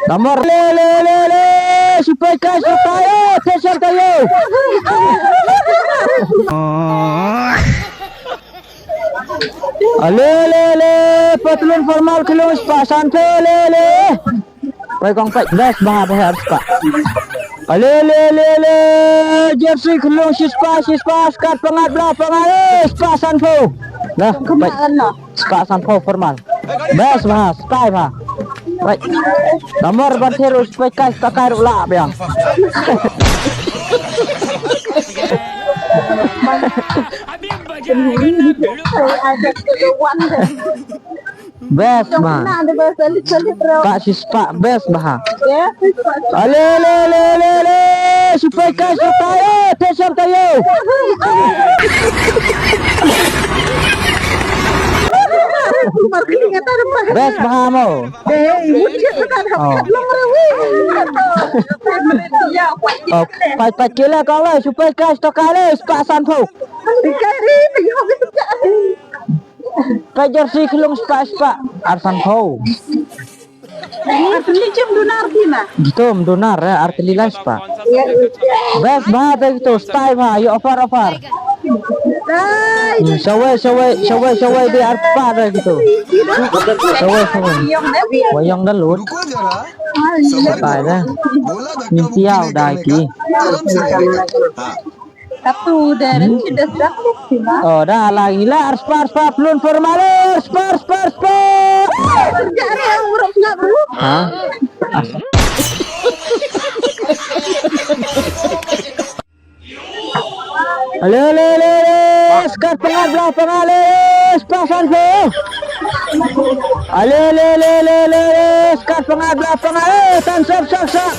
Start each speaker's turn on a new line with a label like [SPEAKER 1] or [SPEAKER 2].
[SPEAKER 1] Nomor le supaya pressure tayo. Patlon formal kilong spasan pe le. Pai kong pai best bah harus pak. Jersey kilong sispa skat pengat belah spasan po. Nah, spasan po formal. Best bah sky bah. Baik. Nomor berterus pakai kakar ulah biang. Best mah. Kak sispa best mah. Supaya kasih tayo, tesor tayo. Best mah mo. Pat kila kalau supaya kasih tokale spasan po. Pajar sih kelung spa arsan po.
[SPEAKER 2] Artinya jam donar bima.
[SPEAKER 1] Gitu donar ya artinya spa. Best banget itu style mah yuk offer. Sawai di arpa ada gitu. Sawai. Wayang dalut. Style Mintiau daki.
[SPEAKER 2] Satu dari sudah sakit sih, Mak.
[SPEAKER 1] Oh, dah lagi lah spar belum formal spar.
[SPEAKER 2] Kerjaan yang urut nggak bro.
[SPEAKER 1] Hah? Ale, skat pengadlah spasan po. Ale, skat pengadlah tan sak.